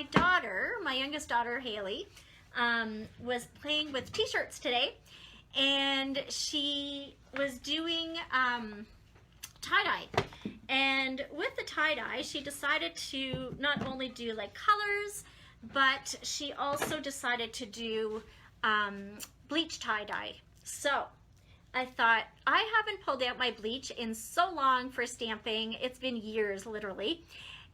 my daughter, my youngest daughter, Haley, was playing with t-shirts today, and she was doing tie-dye. And with the tie-dye, she decided to not only do like colors, but she also decided to do bleach tie-dye. So I thought, I haven't pulled out my bleach in so long for stamping. It's been years, literally.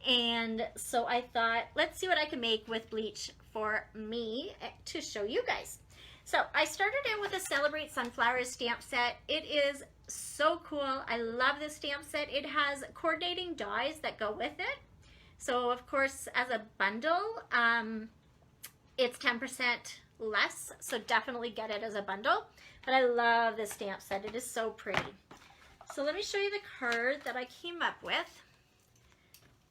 And so I thought, let's see what I can make with bleach for me to show you guys. So I started out with a Celebrate Sunflowers stamp set. It is so cool. I love this stamp set. It has coordinating dies that go with it. So of course, as a bundle, it's 10% less. So definitely get it as a bundle. But I love this stamp set. It is so pretty. So let me show you the card that I came up with.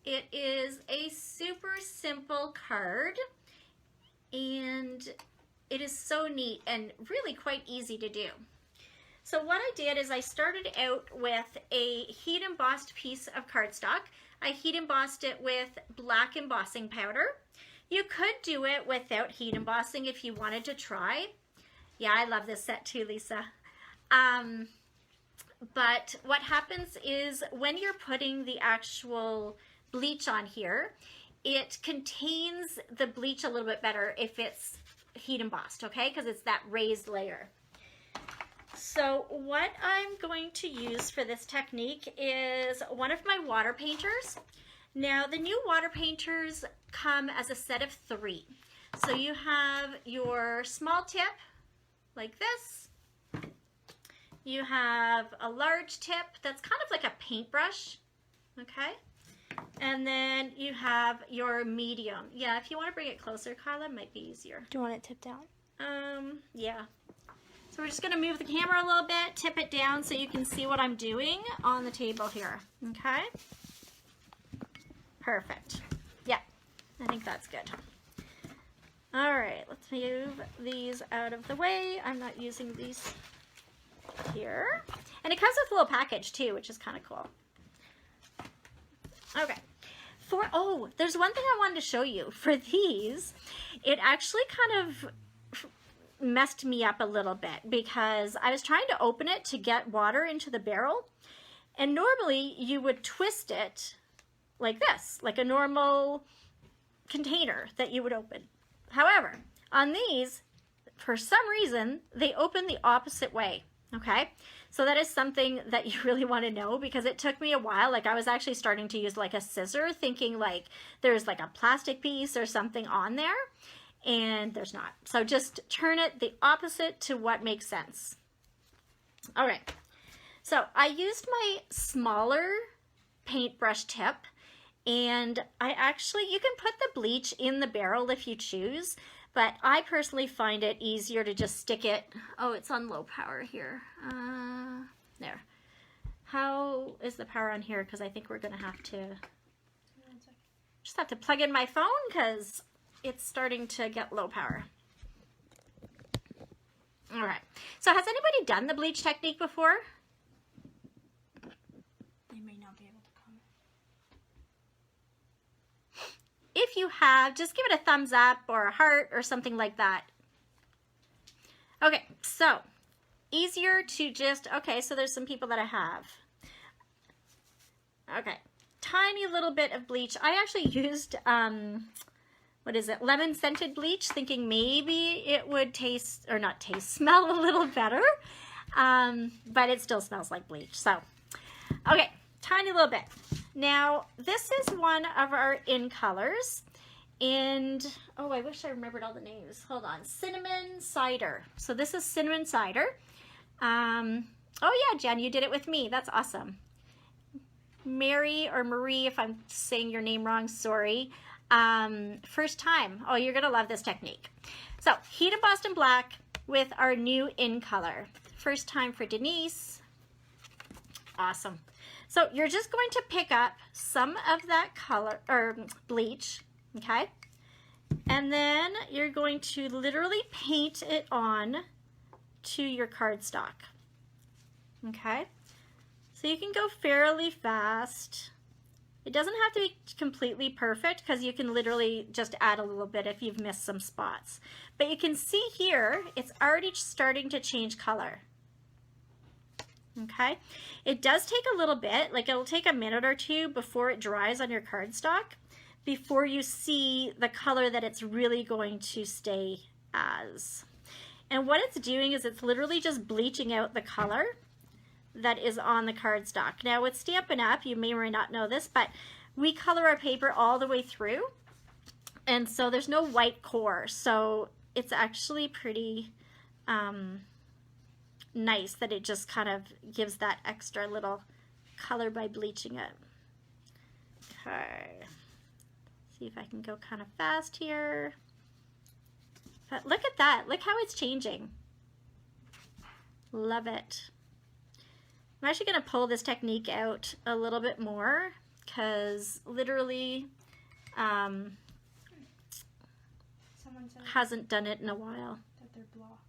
It is a super simple card, and it is so neat and really quite easy to do. So what I did is I started out with a heat embossed piece of cardstock. I heat embossed it with black embossing powder. You could do it without heat embossing if you wanted to try. Yeah, I love this set too, Lisa. But what happens is when you're putting the actual bleach on here, it contains the bleach a little bit better if it's heat embossed, okay? Because it's that raised layer. So what I'm going to use for this technique is one of my water painters. Now the new water painters come as a set of 3. So you have your small tip like this. You have a large tip that's kind of like a paintbrush, okay? And then you have your medium. Yeah, if you want to bring it closer, Carla, it might be easier. Do you want it tipped down? Yeah. So we're just going to move the camera a little bit, tip it down so you can see what I'm doing on the table here. Okay? Perfect. Yeah, I think that's good. All right, let's move these out of the way. I'm not using these here. And it comes with a little package too, which is kind of cool. Okay. Oh, there's one thing I wanted to show you. For these, it actually kind of messed me up a little bit because I was trying to open it to get water into the barrel, and normally you would twist it like this, like a normal container that you would open. However, on these, for some reason, they open the opposite way, okay? So that is something that you really want to know, because it took me a while. Like I was actually starting to use like a scissor, thinking like there's like a plastic piece or something on there, and there's not. So just turn it the opposite to what makes sense. All right, so I used my smaller paintbrush tip, and I actually, you can put the bleach in the barrel if you choose, but I personally find it easier to just stick it. Oh, it's on low power here. There. How is the power on here? Because I think we're going to have to just have to plug in my phone because it's starting to get low power. All right. So has anybody done the bleach technique before? They may not be able to comment. If you have, just give it a thumbs up or a heart or something like that. Okay, so easier to just, okay, so there's some people that I have. Okay, tiny little bit of bleach. I actually used, what is it, lemon scented bleach, thinking maybe it would taste, or not taste, smell a little better, but it still smells like bleach. So, okay, tiny little bit. Now, this is one of our in colors, and, oh, I wish I remembered all the names. Hold on, cinnamon cider. So this is cinnamon cider. Oh yeah, Jen, you did it with me. That's awesome. Mary or Marie, if I'm saying your name wrong, sorry. First time. Oh, you're gonna love this technique. So, heat embossed in black with our new in color. First time for Denise. Awesome. So you're just going to pick up some of that color or bleach, okay? And then you're going to literally paint it on to your cardstock, okay? So you can go fairly fast. It doesn't have to be completely perfect because you can literally just add a little bit if you've missed some spots. But you can see here, it's already starting to change color. Okay, it does take a little bit, like it'll take a minute or two before it dries on your cardstock, before you see the color that it's really going to stay as. And what it's doing is it's literally just bleaching out the color that is on the cardstock. Now with Stampin' Up, you may or may not know this, but we color our paper all the way through, and so there's no white core, so it's actually pretty nice that it just kind of gives that extra little color by bleaching it. Okay, see if I can go kind of fast here. But look at that, look how it's changing. Love it. I'm actually going to pull this technique out a little bit more because literally hasn't done it in a while. That they're blocked.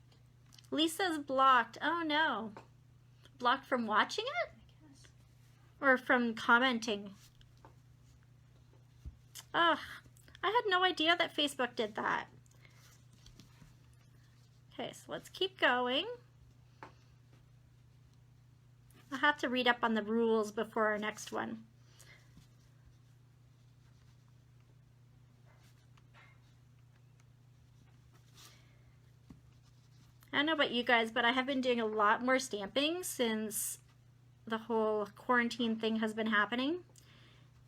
Lisa's blocked. Oh no. Blocked from watching it? I guess. Or from commenting? Ugh, I had no idea that Facebook did that. Okay, so let's keep going. I'll have to read up on the rules before our next one. I don't know about you guys, but I have been doing a lot more stamping since the whole quarantine thing has been happening.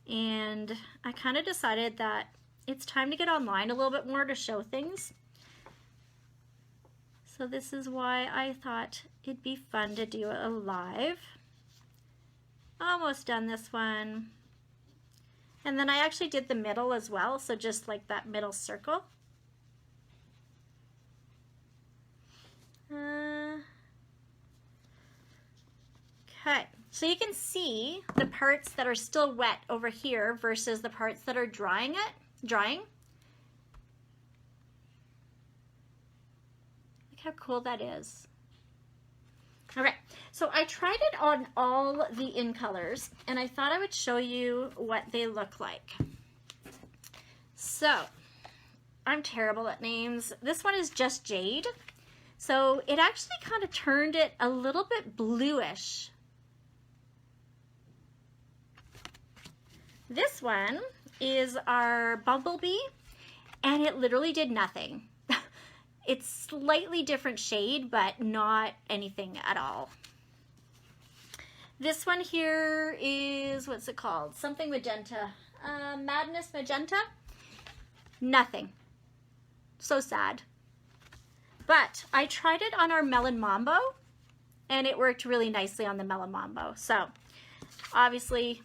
And I kind of decided that it's time to get online a little bit more to show things. So this is why I thought it'd be fun to do it live. Almost done this one. And then I actually did the middle as well, so just like that middle circle. Okay, so you can see the parts that are still wet over here versus the parts that are drying. Look how cool that is. Okay, so I tried it on all the in colors, and I thought I would show you what they look like. So, I'm terrible at names. This one is just Jade. So it actually kind of turned it a little bit bluish. This one is our Bumblebee, and it literally did nothing. It's slightly different shade, but not anything at all. This one here is, what's it called? Something Magenta. Madness Magenta? Nothing. So sad. But I tried it on our Melon Mambo, and it worked really nicely on the Melon Mambo. So, obviously,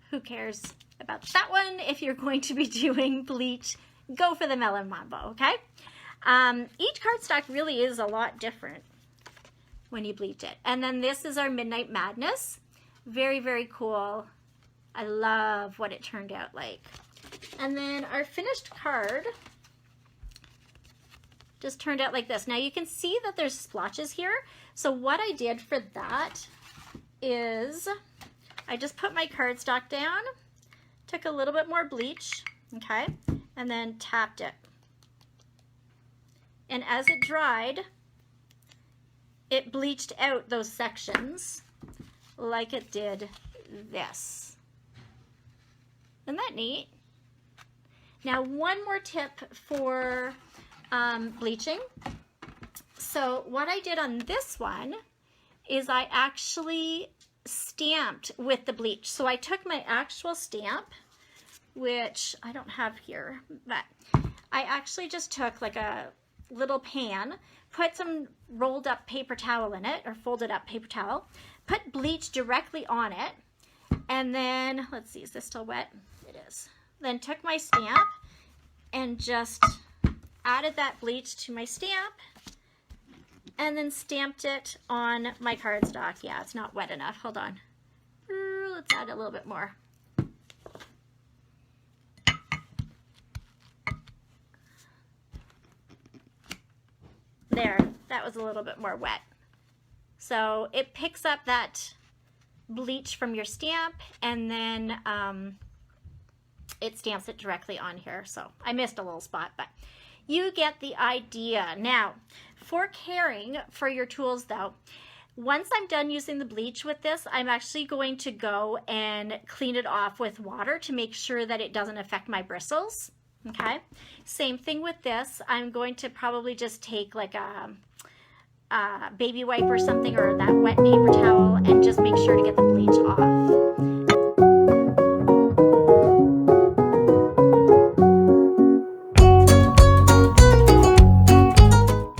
who cares about that one? If you're going to be doing bleach, go for the Melon Mambo, okay? Each cardstock really is a lot different when you bleach it. And then this is our Midnight Madness. Very, very cool. I love what it turned out like. And then our finished card just turned out like this. Now you can see that there's splotches here. So what I did for that is I just put my cardstock down, took a little bit more bleach, okay, and then tapped it. And as it dried, it bleached out those sections like it did this. Isn't that neat? Now, one more tip for bleaching. So what I did on this one is I actually stamped with the bleach. So I took my actual stamp, which I don't have here, but I actually just took like a little pan, put some rolled up paper towel in it, or folded up paper towel, put bleach directly on it, and then, let's see, is this still wet? It is. Then took my stamp and just added that bleach to my stamp, and then stamped it on my cardstock. Yeah, it's not wet enough. Hold on. Let's add a little bit more. There, that was a little bit more wet. So it picks up that bleach from your stamp, and then it stamps it directly on here. So I missed a little spot, but you get the idea. Now, for caring for your tools though, once I'm done using the bleach with this, I'm actually going to go and clean it off with water to make sure that it doesn't affect my bristles. Okay, same thing with this. I'm going to probably just take like a baby wipe or something, or that wet paper towel, and just make sure to get the bleach off.